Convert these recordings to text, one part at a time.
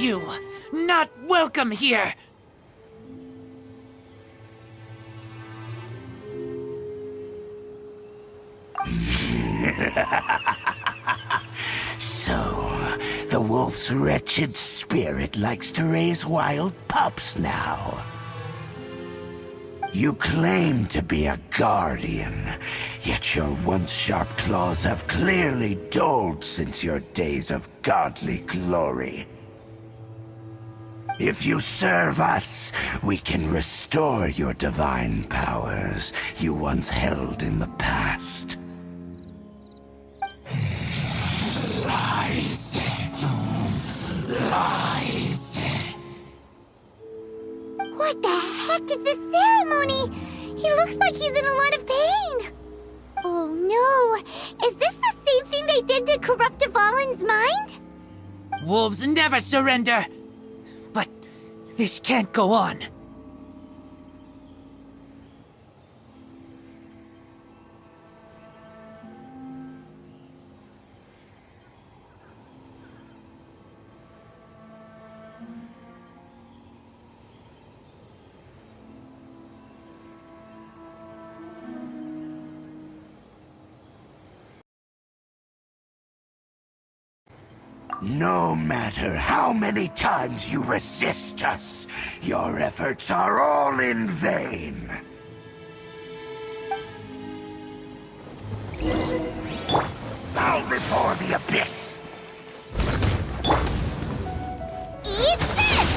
you! Not welcome here! So, the wolf's wretched spirit likes to raise wild pups now. You claim to be a guardian, yet your once sharp claws have clearly dulled since your days of godly glory. If you serve us, we can restore your divine powers you once held in the past. Lies. Lies. What the heck is this ceremony? He looks like he's in a lot of pain. Oh no! Is this the same thing they did to corrupt Dvalin's mind? Wolves never surrender! But this can't go on. No matter how many times you resist us, your efforts are all in vain. Bow before the abyss! Eat this!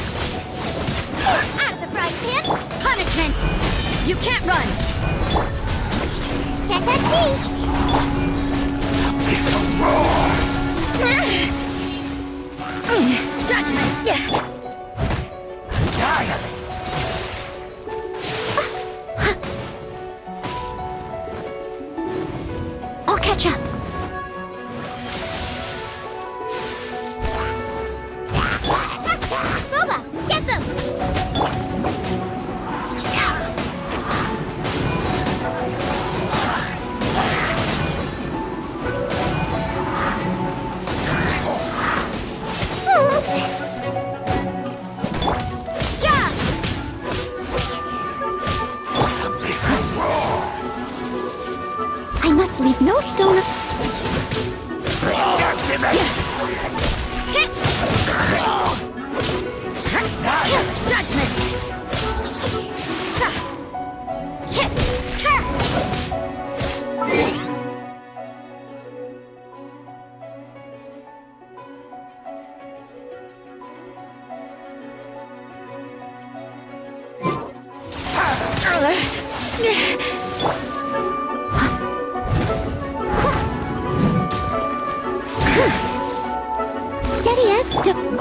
Out of the frying pan! Punishment! You can't run! Check that Abyssal roar! Judgment! Annihilate! I'll catch up. Boba, get them! I must leave no stone. Judgment! Steady as stone.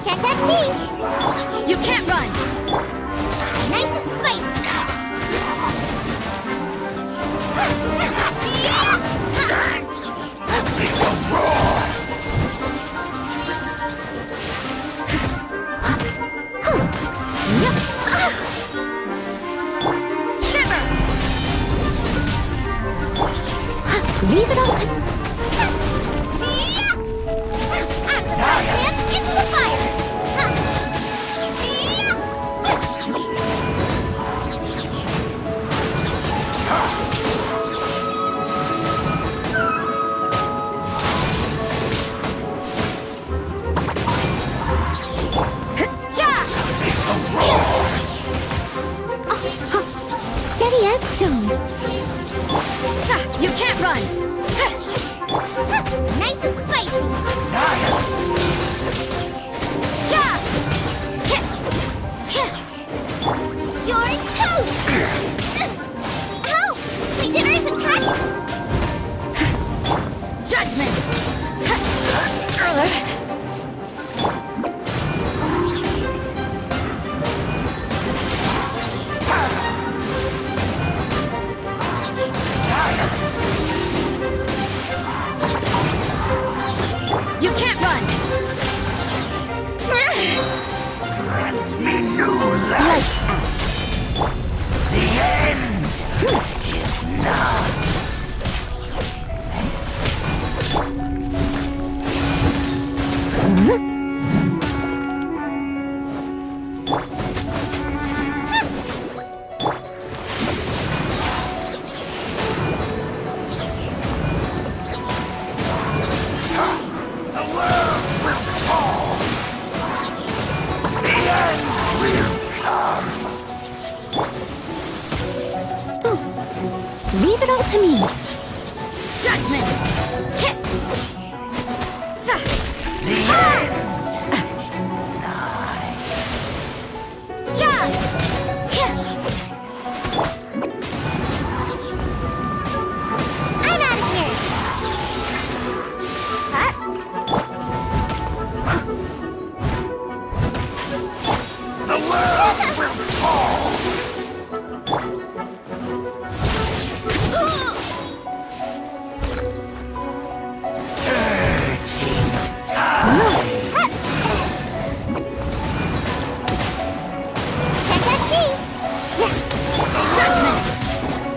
Check that speed. You can't run! Nice and spicy. Abyssal roar! Shiver! Leave it all to... Out of the frying pan, into the fire! Steady as stone. You can't run! Nice and spicy. You're toast! Help! My dinner isn't ready! Judgment! You can't run! Grant me new life! The end is nigh! Leave it all to me. Judgment! Hit! Sa! Yeah! I'm out of here. Huh? The world will fall! Searching time! Can't catch me. Judgment!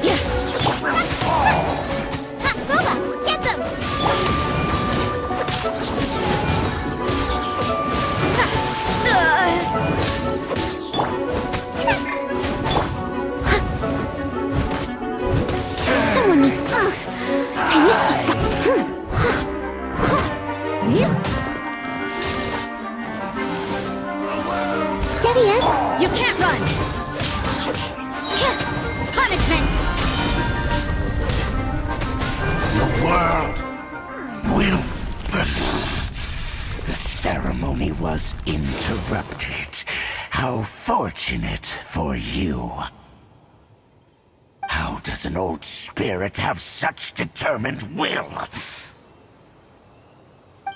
Yeah! Ha, Boba, get them. Someone needs. I missed a spot. Steady us. You can't run! Punishment! The world will burn. The ceremony was interrupted. How fortunate for you. How does an old spirit have such determined will?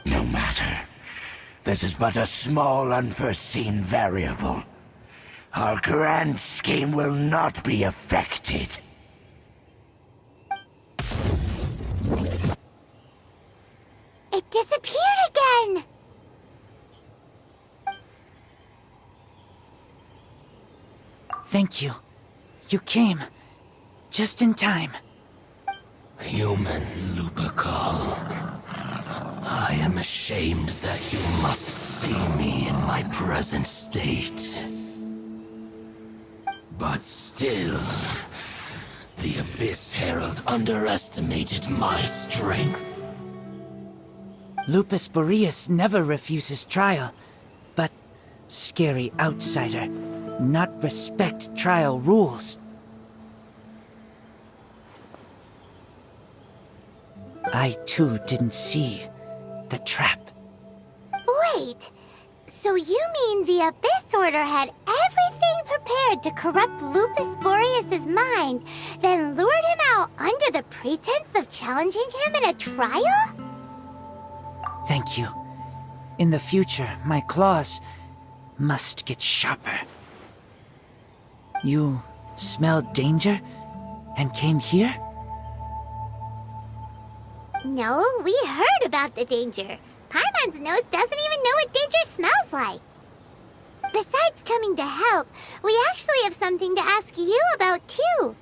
No matter. This is but a small unforeseen variable. Our grand scheme will not be affected. It disappeared again. Thank you. You came. Just in time. Human Lupercal, I am ashamed that you must see me in my present state. But still, the Abyss Herald underestimated my strength. Lupus Boreas never refuses trial, but scary outsider, not respect trial rules. I too didn't see the trap. Wait, so you mean the Abyss Order had everything prepared to corrupt Lupus Boreas' mind, then lured him out under the pretense of challenging him in a trial? Thank you. In the future, my claws must get sharper. You smelled danger and came here? No, we heard about the danger. Paimon's nose doesn't even know what danger smells like. Besides coming to help, we actually have something to ask you about, too.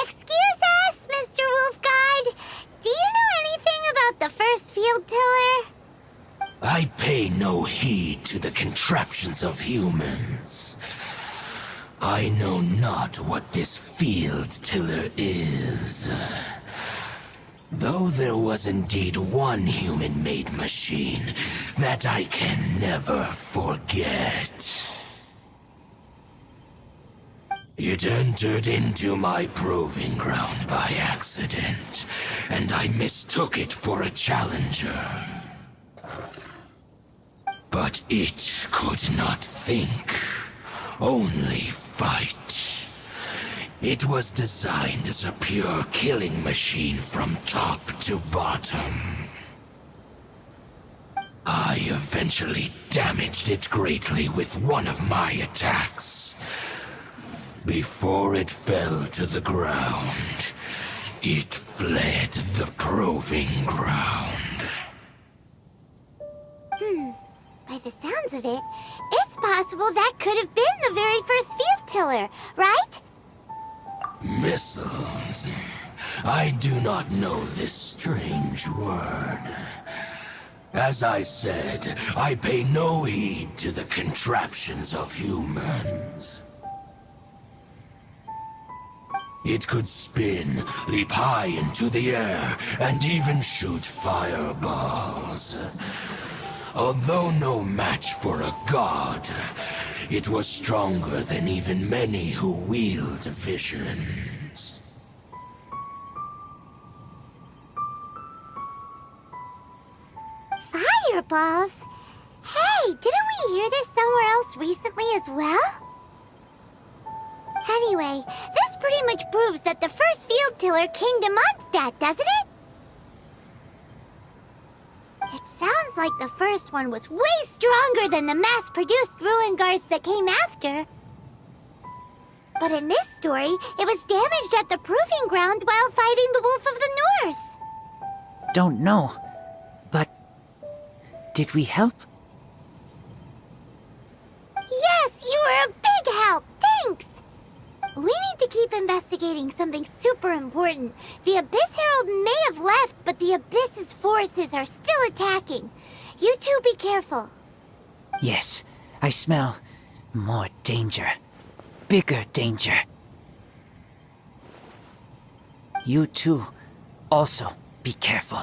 Excuse us, Mr. Wolf God. Do you know anything about the first field tiller? I pay no heed to the contraptions of humans. I know not what this field tiller is. Though there was indeed one human-made machine that I can never forget. It entered into my proving ground by accident, and I mistook it for a challenger. But it could not think, only fight. It was designed as a pure killing machine from top to bottom. I eventually damaged it greatly with one of my attacks. Before it fell to the ground, it fled the proving ground. By the sounds of it, it's possible that could have been the very first field tiller, right? Missiles. I do not know this strange word. As I said, I pay no heed to the contraptions of humans. It could spin, leap high into the air, and even shoot fireballs. Although no match for a god, it was stronger than even many who wield vision. Balls. Hey, didn't we hear this somewhere else recently as well? Anyway, this pretty much proves that the first field tiller came to Mondstadt, doesn't it? It sounds like the first one was way stronger than the mass-produced ruin guards that came after. But in this story, it was damaged at the proving ground while fighting the Wolf of the North. Don't know, but did we help? Yes, you were a big help. Thanks. We need to keep investigating something super important. The Abyss Herald may have left, but the Abyss's forces are still attacking. You two be careful. Yes, I smell more danger. Bigger danger. You too, also be careful.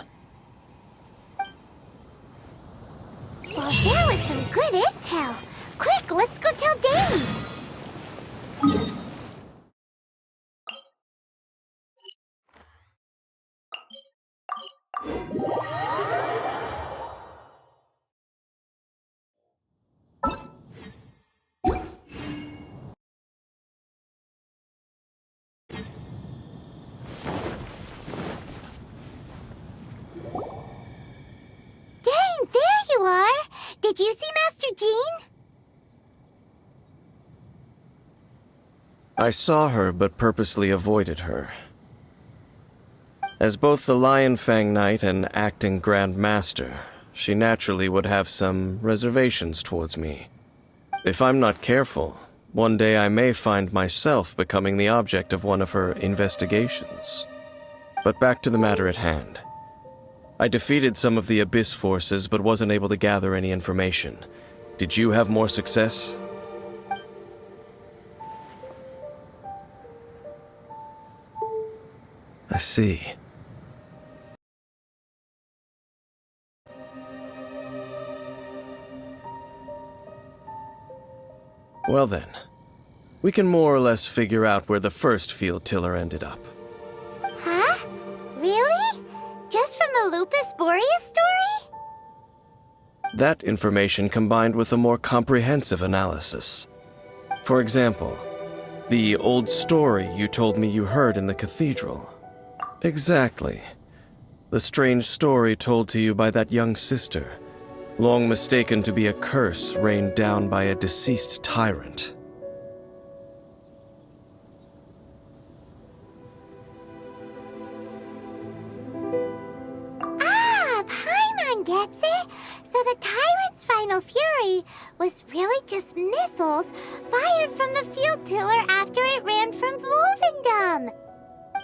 Well, there was some good intel. Quick, let's go tell Dane. Dane, there you are. Did you see Master Jean? I saw her, but purposely avoided her. As both the Lion Fang Knight and acting Grand Master, she naturally would have some reservations towards me. If I'm not careful, one day I may find myself becoming the object of one of her investigations. But back to the matter at hand. I defeated some of the Abyss forces, but wasn't able to gather any information. Did you have more success? I see. Well then, we can more or less figure out where the first field tiller ended up. Huh? Really? Just from the Lupus Boreas story? That information combined with a more comprehensive analysis. For example, the old story you told me you heard in the cathedral. Exactly. The strange story told to you by that young sister, long mistaken to be a curse rained down by a deceased tyrant. Ah, Paimon gets it. So the tyrant's final fury was really just missiles fired from the field tiller after it ran from Wolvendom.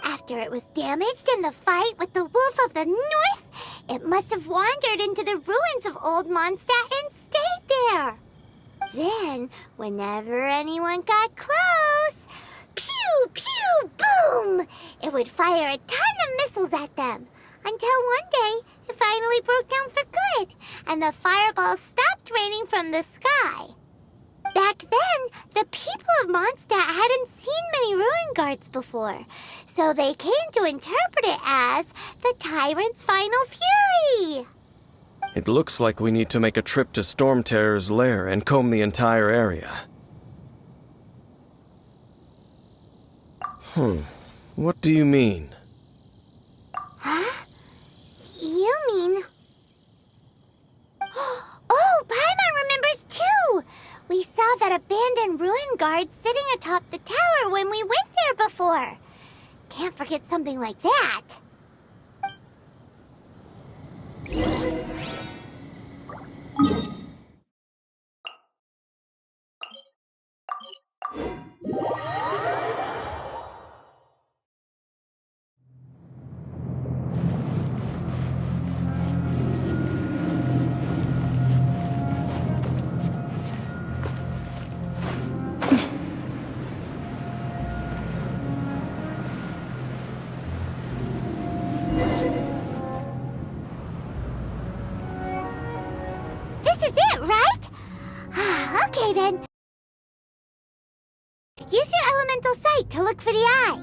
After it was damaged in the fight with the Wolf of the North, it must have wandered into the ruins of Old Mondstadt and stayed there. Then, whenever anyone got close, pew, pew, boom! It would fire a ton of missiles at them. Until one day, it finally broke down for good, and the fireballs stopped raining from the sky. Back then, the people of Mondstadt hadn't seen many ruin guards before, so they came to interpret it as the tyrant's final fury. It looks like we need to make a trip to Storm Terror's lair and comb the entire area. What do you mean? Huh? You mean... Oh, Paimon remembers too! We saw that abandoned ruin guard sitting atop the tower when we went there before. Can't forget something like that. This is it, right? Okay then. Use your elemental sight to look for the eye.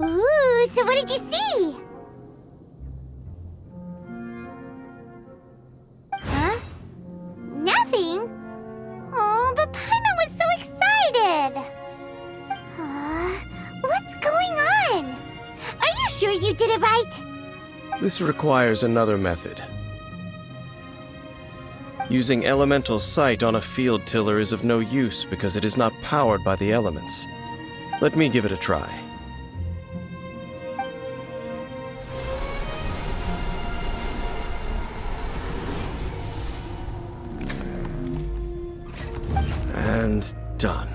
Ooh. So what did you see? Huh? Nothing? Oh, but Paimon was so excited! What's going on? Are you sure you did it right? This requires another method. Using elemental sight on a field tiller is of no use because it is not powered by the elements. Let me give it a try. And done.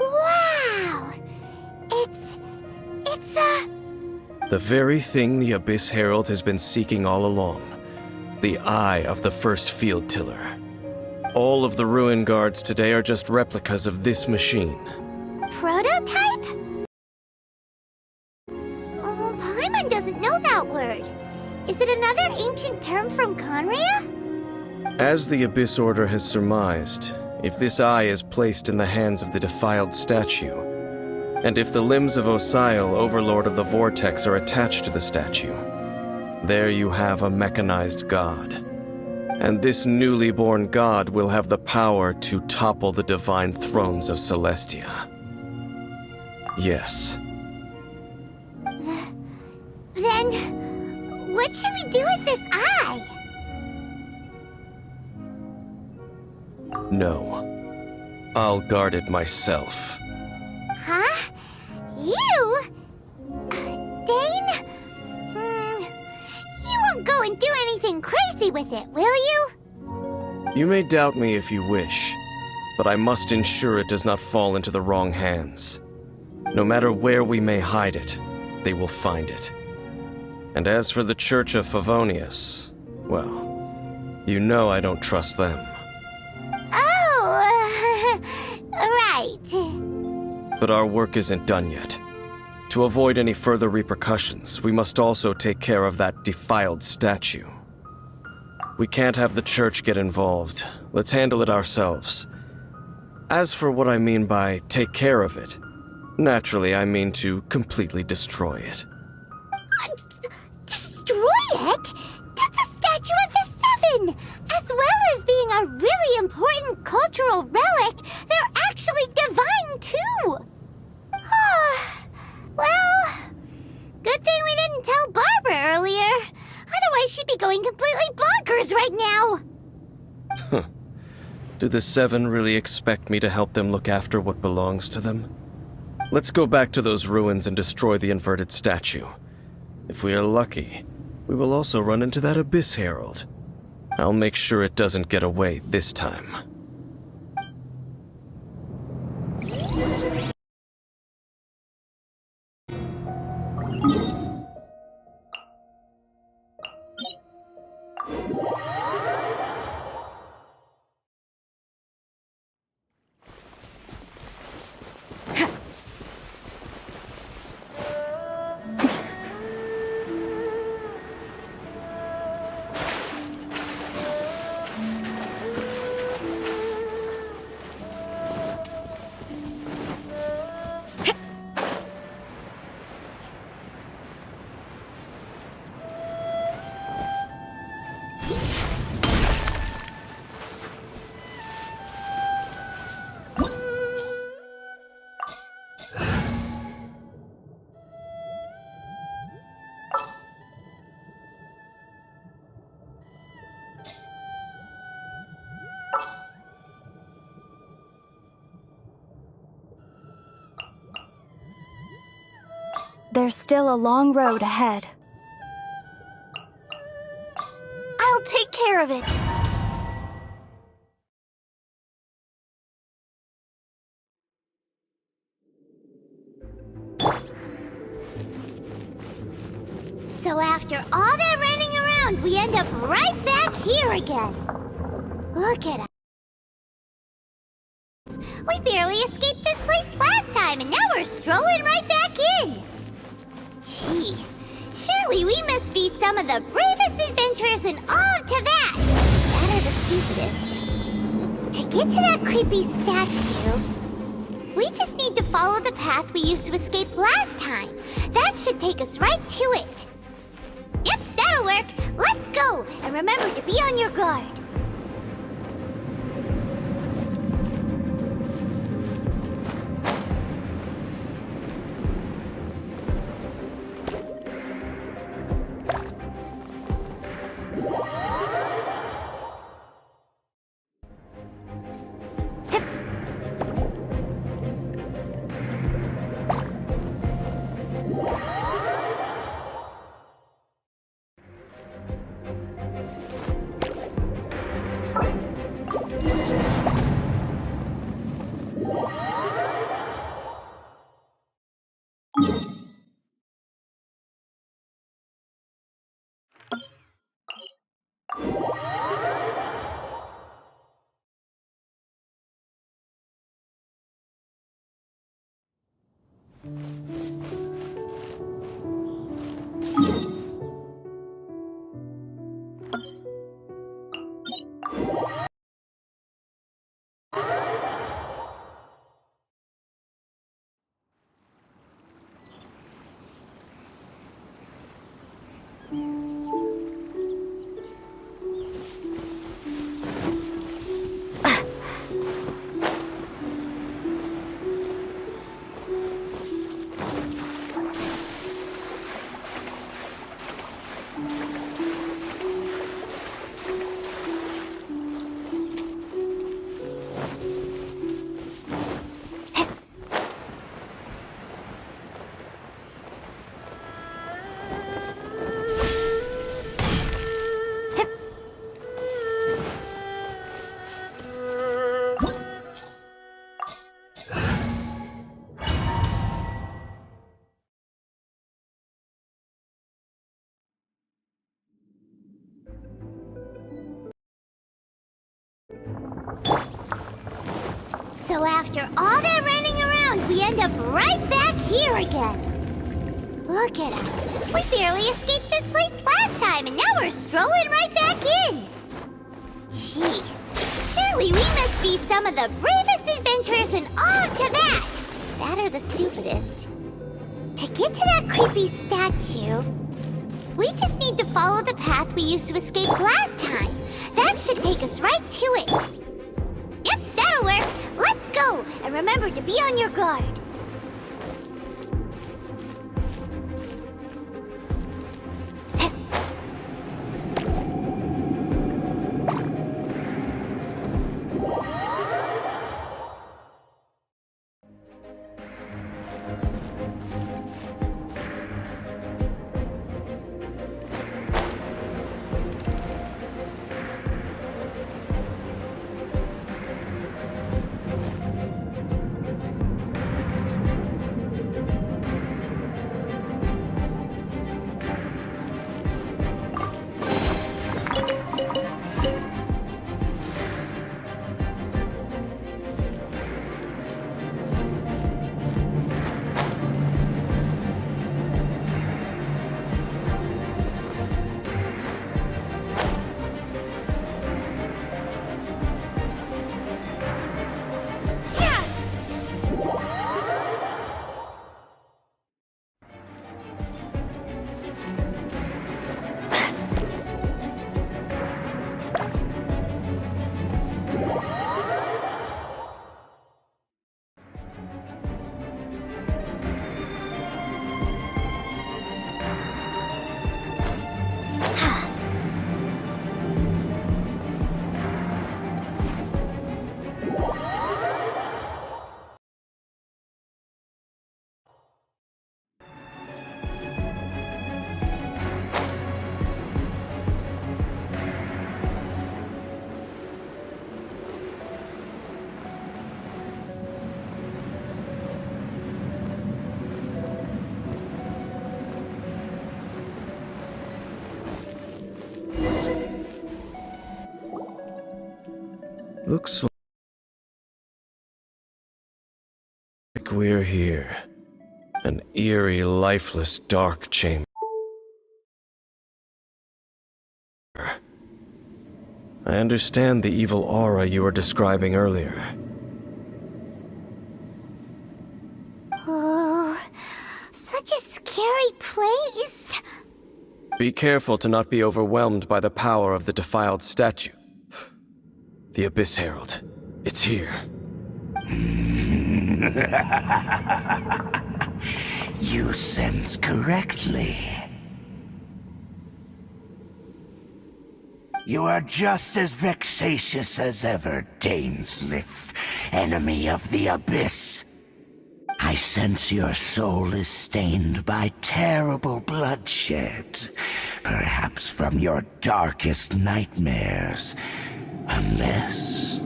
Wow! It's The very thing the Abyss Herald has been seeking all along. The eye of the first field tiller. All of the ruin guards today are just replicas of this machine. prototype? Oh, Paimon doesn't know that word. Is it another ancient term from Conria? As the Abyss Order has surmised, if this eye is placed in the hands of the defiled statue, and if the limbs of Osial, Overlord of the Vortex, are attached to the statue, there you have a mechanized god. And this newly born god will have the power to topple the divine thrones of Celestia. Yes. Then, what should we do with this eye? No. I'll guard it myself. Huh? You? Dane? You won't go and do anything crazy with it, will you? You may doubt me if you wish, but I must ensure it does not fall into the wrong hands. No matter where we may hide it, they will find it. And as for the Church of Favonius, well, you know I don't trust them. Oh, right. But our work isn't done yet. To avoid any further repercussions, we must also take care of that defiled statue. We can't have the church get involved. Let's handle it ourselves. As for what I mean by take care of it, naturally I mean to completely destroy it. Destroy it? That's a statue of the Seven! As well as being a really important cultural relic, they're actually divine too! Well, good thing we didn't tell Barbara earlier. Otherwise she'd be going completely bonkers right now! Do the Seven really expect me to help them look after what belongs to them? Let's go back to those ruins and destroy the inverted statue. If we are lucky, we will also run into that Abyss Herald. I'll make sure it doesn't get away this time. There's still a long road ahead. I'll take care of it. So after all that running around, we end up right back here again. Look at us. We barely escaped this place last time, and now we're strolling right back in. Gee, surely we must be some of the bravest adventurers in all of Teyvat. That are the stupidest. To get to that creepy statue, we just need to follow the path we used to escape last time. That should take us right to it. Yep, that'll work. Let's go, and remember to be on your guard. So after all that running around, we end up right back here again. Look at us. We barely escaped this place last time, and now we're strolling right back in. Gee, surely we must be some of the bravest adventurers in all of Tibet. That or the stupidest. To get to that creepy statue, we just need to follow the path we used to escape last time. That should take us right to it. Yep, that'll work. Let's go, and remember to be on your guard. Looks like we're here. An eerie, lifeless, dark chamber. I understand the evil aura you were describing earlier. Oh, such a scary place. Be careful to not be overwhelmed by the power of the defiled statue. The Abyss Herald. It's here. You sense correctly. You are just as vexatious as ever, Dainsleif, enemy of the Abyss. I sense your soul is stained by terrible bloodshed, perhaps from your darkest nightmares, unless...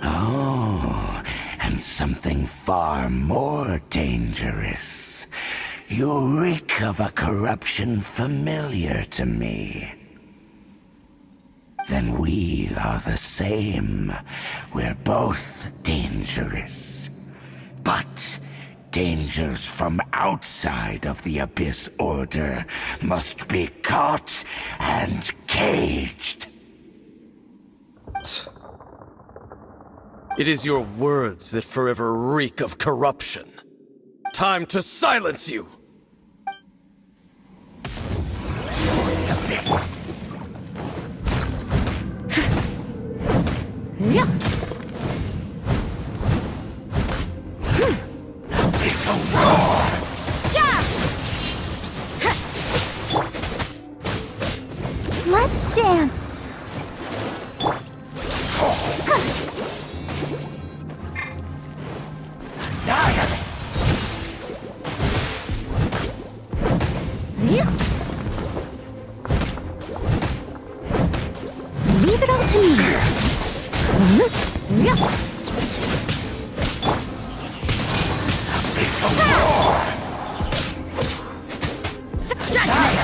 Oh, and something far more dangerous. You reek of a corruption familiar to me. Then we are the same. We're both dangerous. But dangers from outside of the Abyss Order must be caught and caged. It is your words that forever reek of corruption. Time to silence you! Yeah. Let's dance. Leave it all to me. Judgment!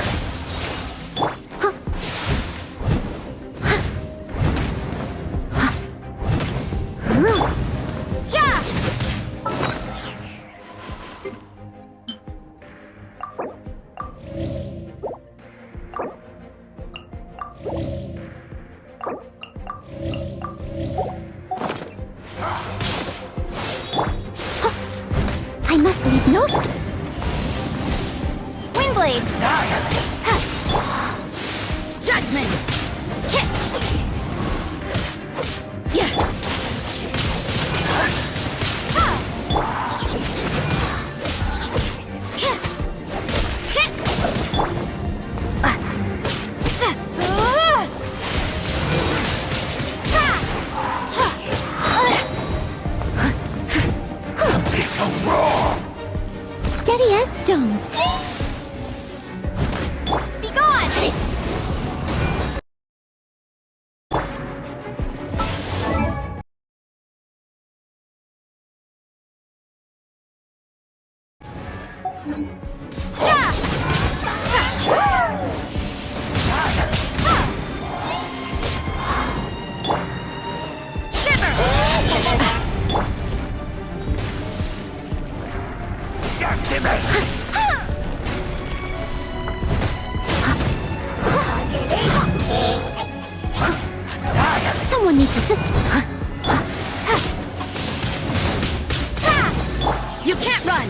I must leave no Windblade! Judgment! Kick! Yeah! Steady as stone. Be gone! Someone needs assistance. You can't run!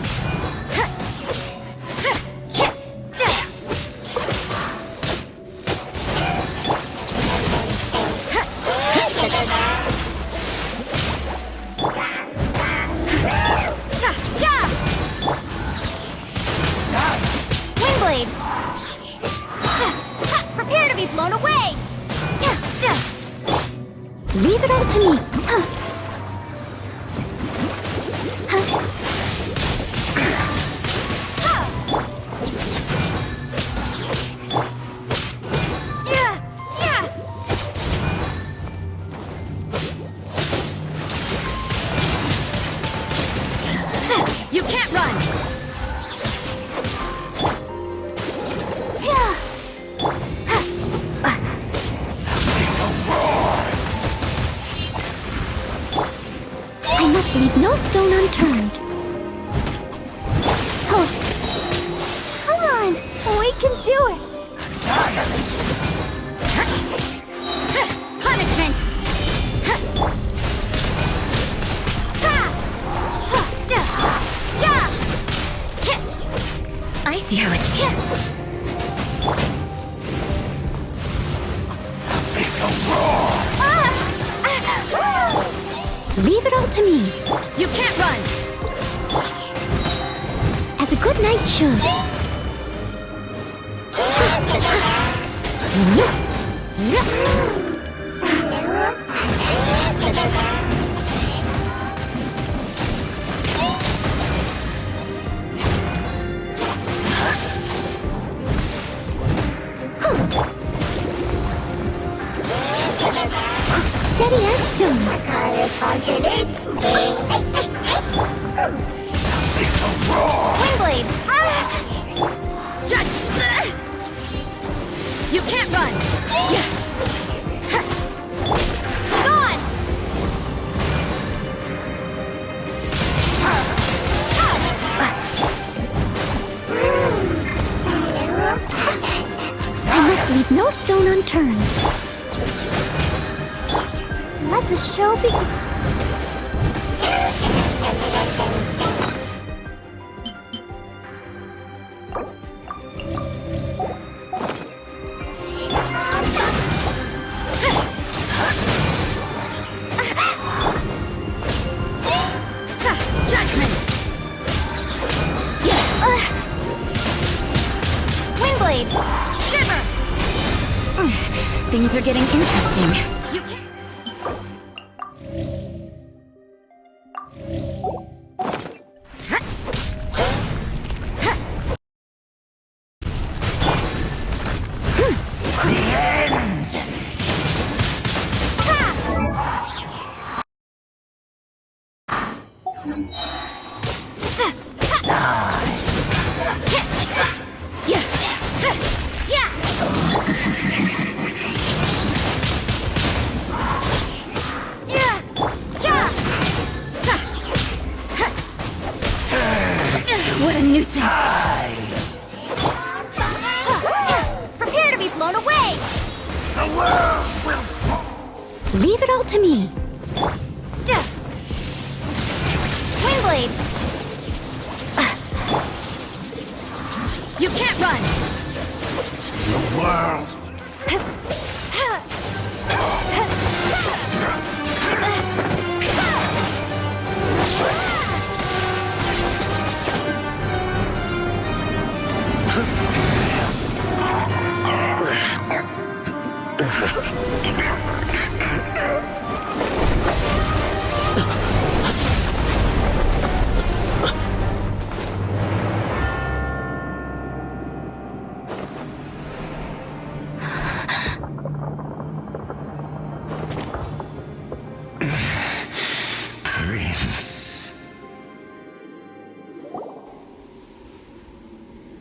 Windblade! Prepare to be blown away! Leave it all to me. You can't run! I must leave no stone unturned. Oh. Come on, we can do it. I see how it... Leave it all to me, You can't run! as a good knight should. Steady as stone. Wingblade! Judge! You can't run! Gone! I must leave no stone unturned. Let the show begin. Judgment! Wingblade! Shiver! Things are getting interesting. You can't... What a nuisance! Prepare to be blown away! Leave it all to me. Wingblade! You can't run! The world Prince.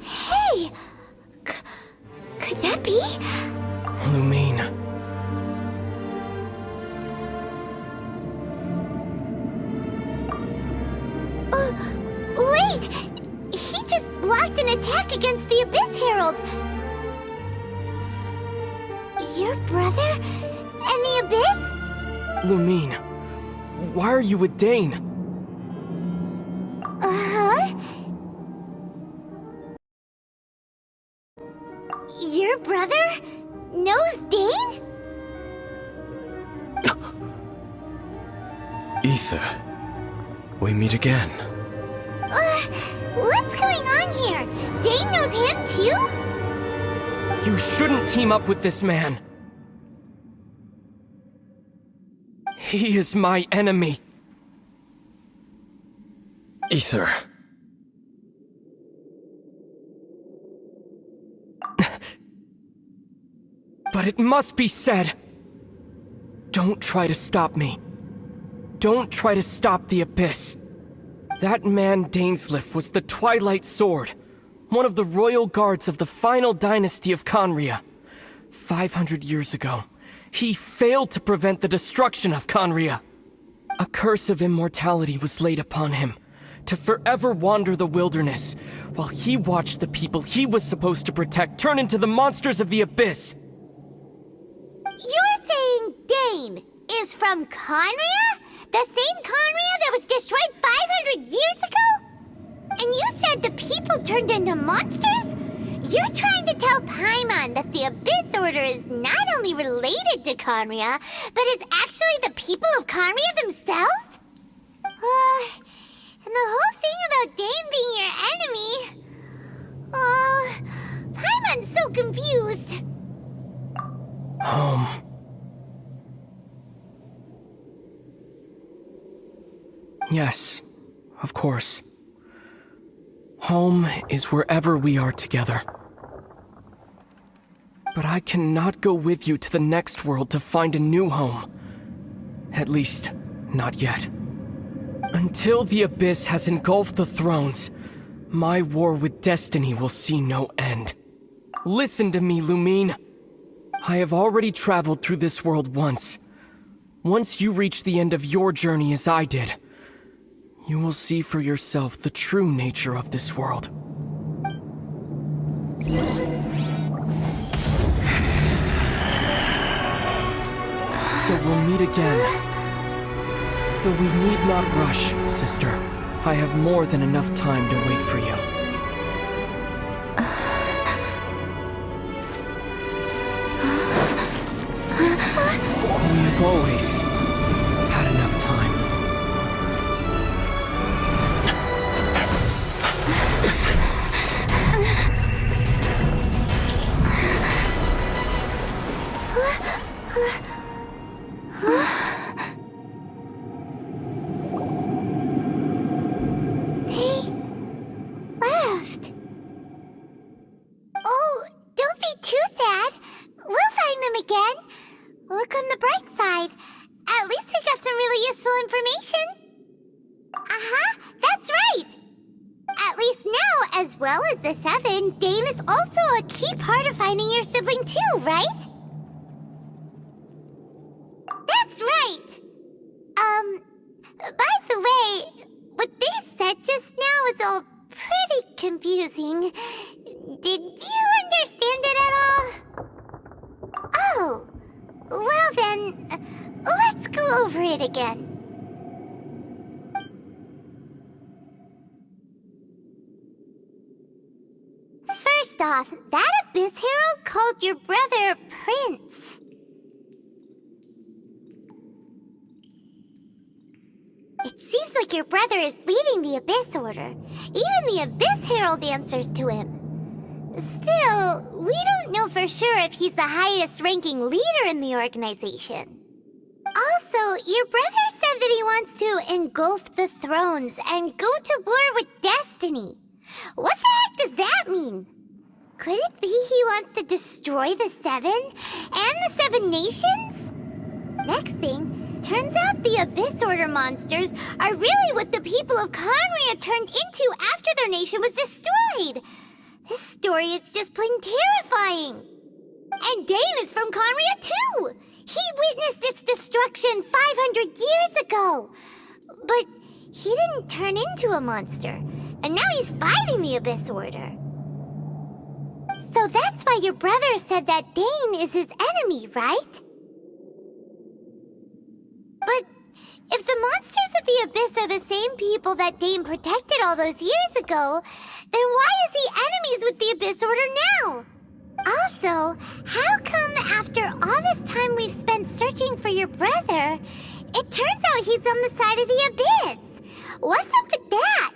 Hey! Could that be? Lumine. Wait! He just blocked an attack against the Abyss Herald! Your brother? And the Abyss? Lumine. Why are you with Dane? Uh-huh? Your brother knows Dane? Ether, we meet again. What's going on here? Dane knows him too? You shouldn't team up with this man. He is my enemy. Ether. But it must be said. Don't try to stop me. Don't try to stop the Abyss. That man Dainsleif was the Twilight Sword, one of the royal guards of the final dynasty of Conria. 500 years ago, he failed to prevent the destruction of Conria. A curse of immortality was laid upon him, to forever wander the wilderness, while he watched the people he was supposed to protect turn into the monsters of the Abyss. You're saying Dane is from Conria? The same Conria that was destroyed 500 years ago? And you said the people turned into monsters? You're trying to tell Paimon that the Abyss Order is not only related to Conria, but is actually the people of Conria themselves? And the whole thing about Dane being your enemy... Oh, Paimon's so confused. Yes, of course. Home is wherever we are together. But I cannot go with you to the next world to find a new home. At least, not yet. Until the Abyss has engulfed the thrones, my war with destiny will see no end. Listen to me, Lumine. I have already traveled through this world once. Once you reach the end of your journey as I did, you will see for yourself the true nature of this world. So we'll meet again. Though we need not rush, sister. I have more than enough time to wait for you. We have always had enough time. Left. Oh, don't be too sad. We'll find them again. Look on the bright side. At least we got some really useful information. That's right. At least now, as well as the Seven, Dane is also a key part of finding your sibling too, right? That's right. By the way, what they said just now is all pretty confusing. Did you understand it at all? Oh, well then, let's go over it again. First off, that Abyss Herald called your brother Prince. It seems like your brother is leading the Abyss Order. Even the Abyss Herald answers to him. Still, we don't know for sure if he's the highest-ranking leader in the organization. Also, your brother said that he wants to engulf the thrones and go to war with destiny. What the heck does that mean? Could it be he wants to destroy the Seven and the Seven Nations? Next thing, turns out the Abyss Order monsters are really what the people of Conria turned into after their nation was destroyed. This story is just plain terrifying. And Dane is from Conria too. He witnessed its destruction 500 years ago. But he didn't turn into a monster. And now he's fighting the Abyss Order. So that's why your brother said that Dane is his enemy, right? But if the monsters of the Abyss are the same people that Dane protected all those years ago, then why is he enemies with the Abyss Order now? Also, how come after all this time we've spent searching for your brother, it turns out he's on the side of the Abyss? What's up with that?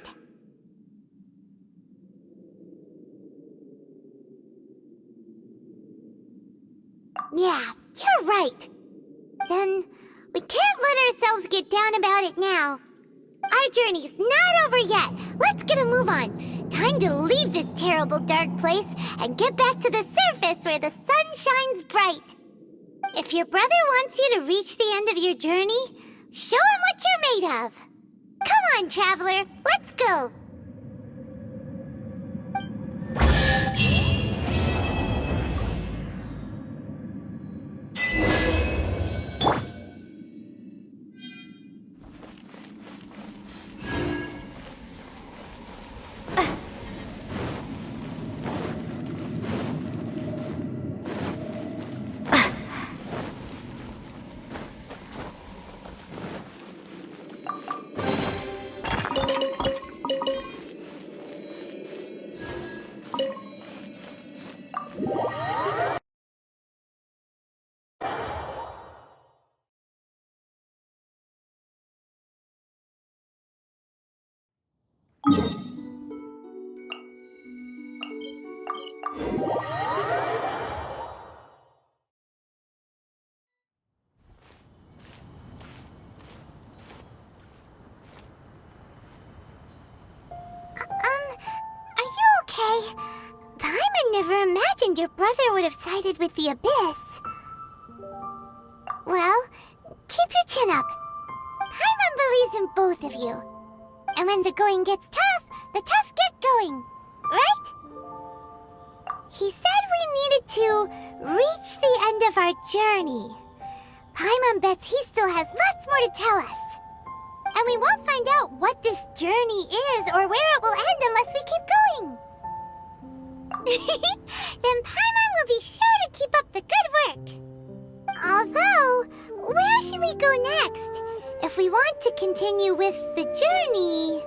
Yeah, you're right. Then we can't let ourselves get down about it now. Our journey's not over yet. Let's get a move on. Time to leave this terrible dark place and get back to the surface where the sun shines bright. If your brother wants you to reach the end of your journey, show him what you're made of. Come on, traveler, let's go. Are you okay? Paimon never imagined your brother would have sided with the Abyss. Well, keep your chin up. Paimon believes in both of you. And when the going gets tough, the tough get going. Right? He said we needed to reach the end of our journey. Paimon bets he still has lots more to tell us. And we won't find out what this journey is or where it will end unless we keep going. Then Paimon will be sure to keep up the good work. Although, where should we go next? If we want to continue with the journey...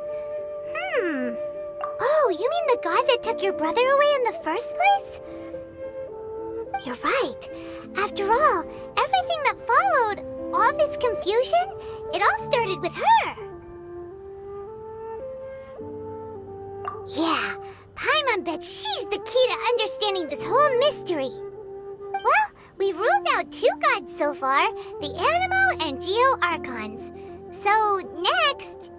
Oh, you mean the god that took your brother away in the first place? You're right. After all, everything that followed, all this confusion, it all started with her. Yeah, Paimon bets she's the key to understanding this whole mystery. Well, we've ruled out 2 gods so far, the Animo and Geo Archons. So, next...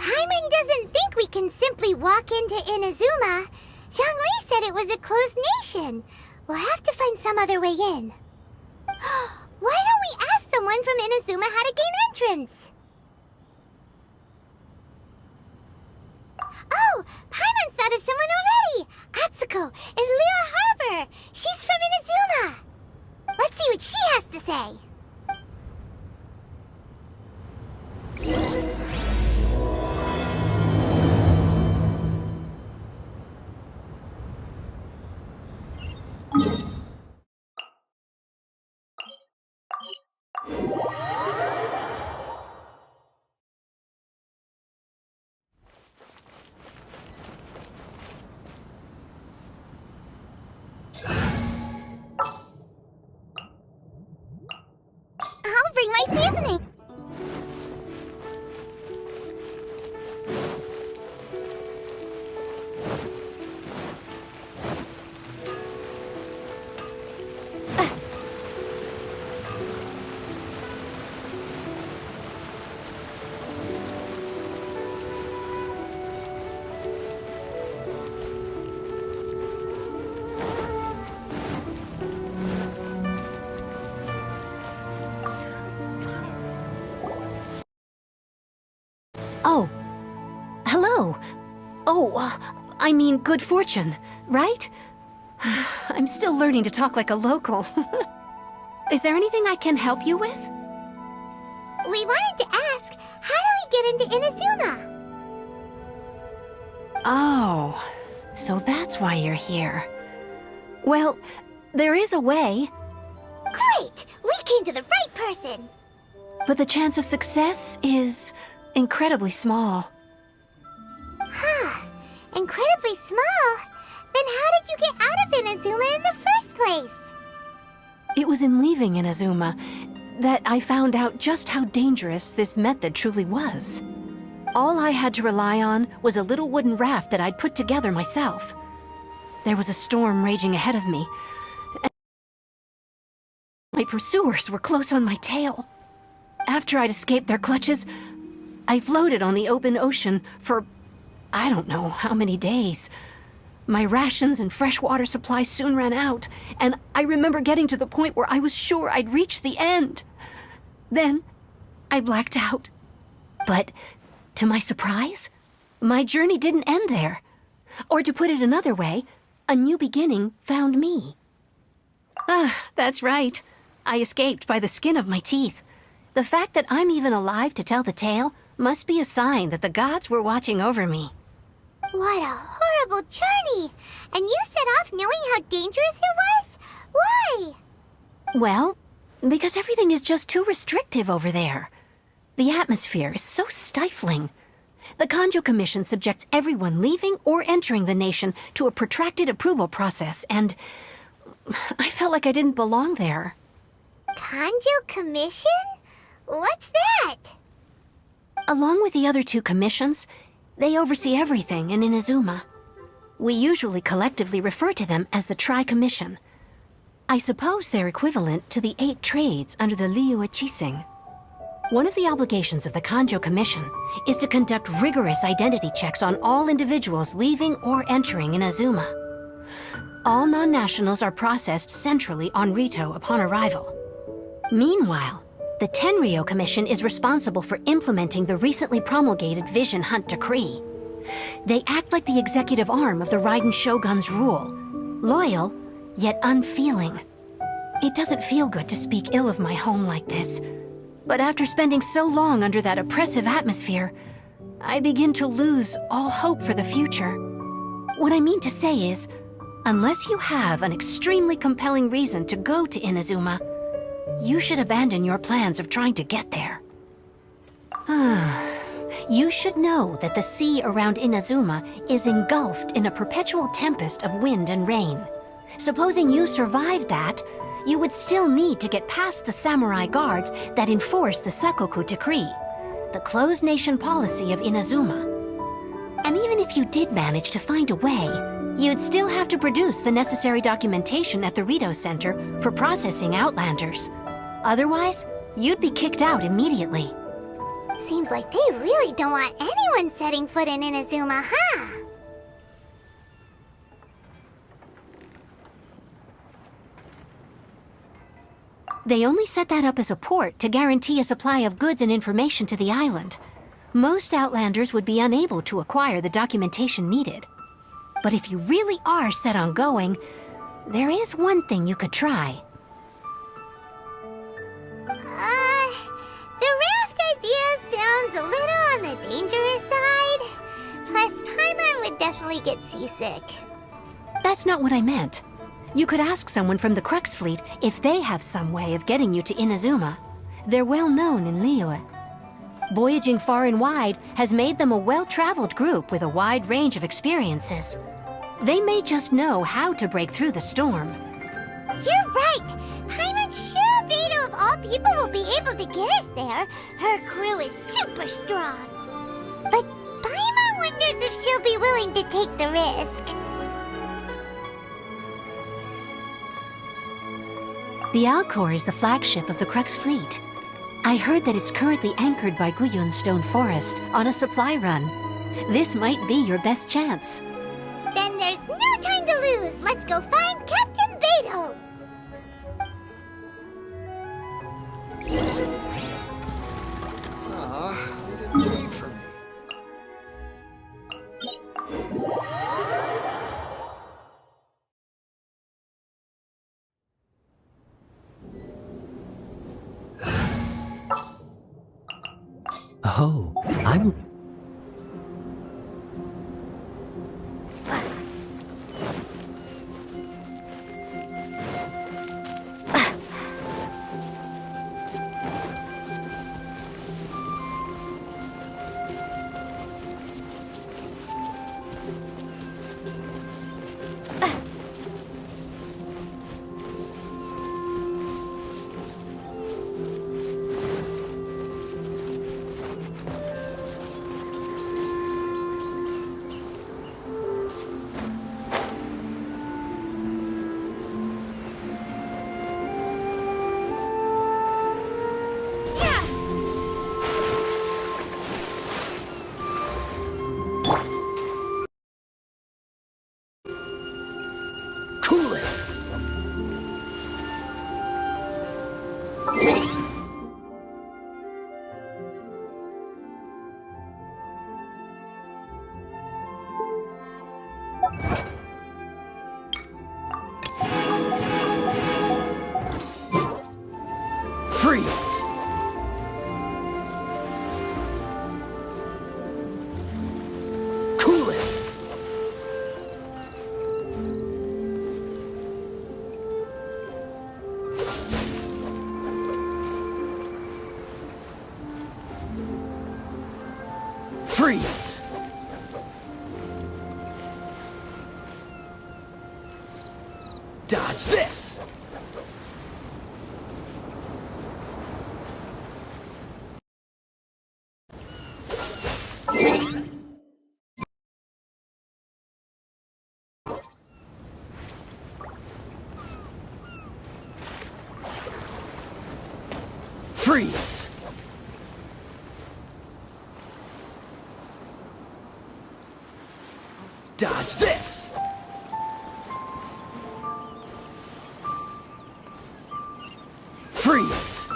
Paimon doesn't think we can simply walk into Inazuma. Zhongli said it was a closed nation. We'll have to find some other way in. Why don't we ask someone from Inazuma how to gain entrance? Oh, Paimon's thought of someone already! Atsuko in Liyue Harbor! She's from Inazuma! Let's see what she has to say! I'll bring my seasoning! Oh. Hello. Oh, I mean good fortune, right? I'm still learning to talk like a local. Is there anything I can help you with? We wanted to ask, how do we get into Inazuma? Oh, so that's why you're here. Well, there is a way, Great! We came to the right person! but the chance of success is incredibly small. Huh. Incredibly small? Then how did you get out of Inazuma in the first place? It was in leaving Inazuma that I found out just how dangerous this method truly was. All I had to rely on was a little wooden raft that I'd put together myself. There was a storm raging ahead of me, and my pursuers were close on my tail. After I'd escaped their clutches, I floated on the open ocean for I don't know how many days. My rations and freshwater supply soon ran out, and I remember getting to the point where I was sure I'd reached the end. Then, I blacked out. But, to my surprise, my journey didn't end there. Or to put it another way, a new beginning found me. That's right. I escaped by the skin of my teeth. The fact that I'm even alive to tell the tale must be a sign that the gods were watching over me. What a horrible journey! And you set off knowing how dangerous it was? Why? Well, because everything is just too restrictive over there. The atmosphere is so stifling. The Kanjo Commission subjects everyone leaving or entering the nation to a protracted approval process, and I felt like I didn't belong there. Kanjo Commission? What's that? Along with the other two commissions, they oversee everything in Inazuma. We usually collectively refer to them as the Tri-Commission. I suppose they're equivalent to the 8 trades under the Liyue Qixing. One of the obligations of the Kanjo Commission is to conduct rigorous identity checks on all individuals leaving or entering Inazuma. All non-nationals are processed centrally on Rito upon arrival. Meanwhile, the Tenryo Commission is responsible for implementing the recently promulgated Vision Hunt Decree. They act like the executive arm of the Raiden Shogun's rule, loyal, yet unfeeling. It doesn't feel good to speak ill of my home like this, but after spending so long under that oppressive atmosphere, I begin to lose all hope for the future. What I mean to say is, unless you have an extremely compelling reason to go to Inazuma, you should abandon your plans of trying to get there. You should know that the sea around Inazuma is engulfed in a perpetual tempest of wind and rain. Supposing you survived that, you would still need to get past the samurai guards that enforce the Sakoku Decree, the closed nation policy of Inazuma. And even if you did manage to find a way, you'd still have to produce the necessary documentation at the Rito Center for processing Outlanders. Otherwise, you'd be kicked out immediately. Seems like they really don't want anyone setting foot in Inazuma, huh? They only set that up as a port to guarantee a supply of goods and information to the island. Most Outlanders would be unable to acquire the documentation needed. But if you really are set on going, there is one thing you could try. The raft idea sounds a little on the dangerous side. Plus, Paimon would definitely get seasick. That's not what I meant. You could ask someone from the Crux Fleet if they have some way of getting you to Inazuma. They're well known in Liyue. Voyaging far and wide has made them a well-traveled group with a wide range of experiences. They may just know how to break through the storm. You're right! Paimon sure Beto of all people will be able to get us there. Her crew is super strong. But Paimon wonders if she'll be willing to take the risk. The Alcor is the flagship of the Crux Fleet. I heard that it's currently anchored by Guyun Stone Forest on a supply run. This might be your best chance. Then there's no time to lose. Let's go find Captain Beto. They didn't wait for me. Oh, I'm... Cool it! Freeze! Cool it! Freeze! Dodge this! Freeze! Dodge this! Freeze!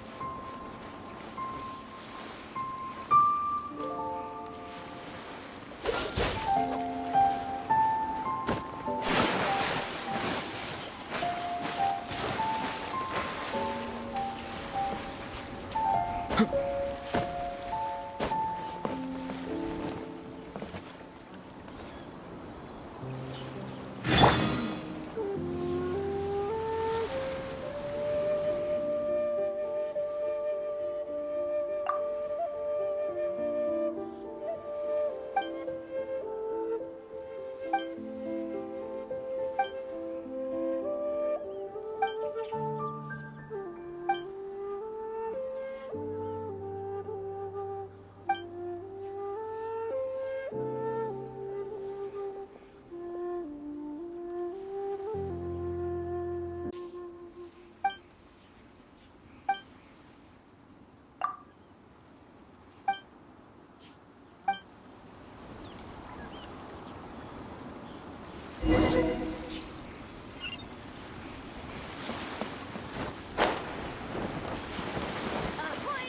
Ahoy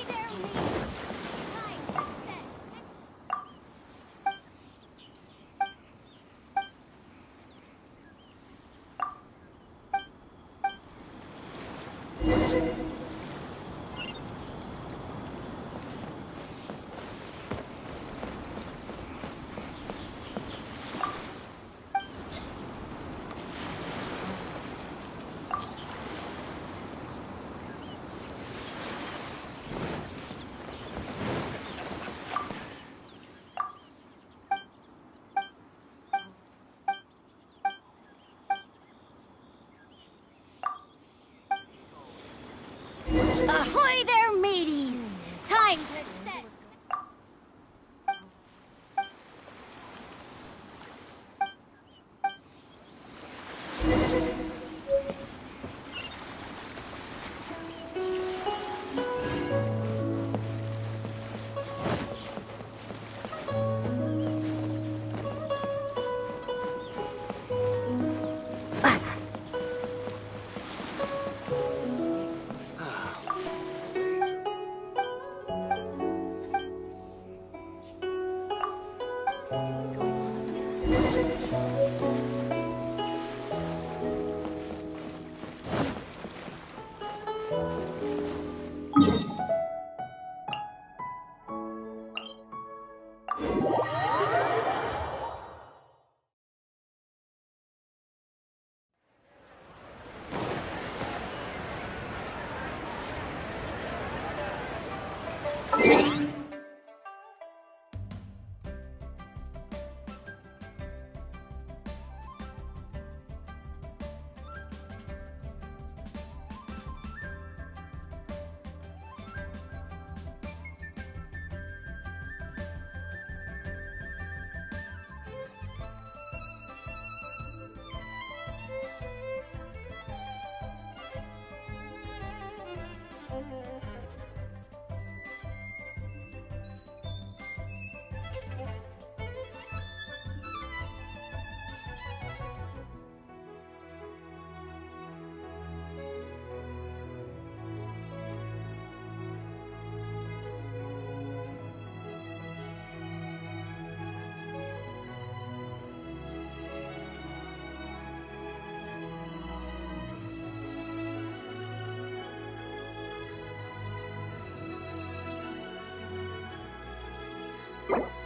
there, mateys! Time to set. Ahoy there, mateys! Time to set. You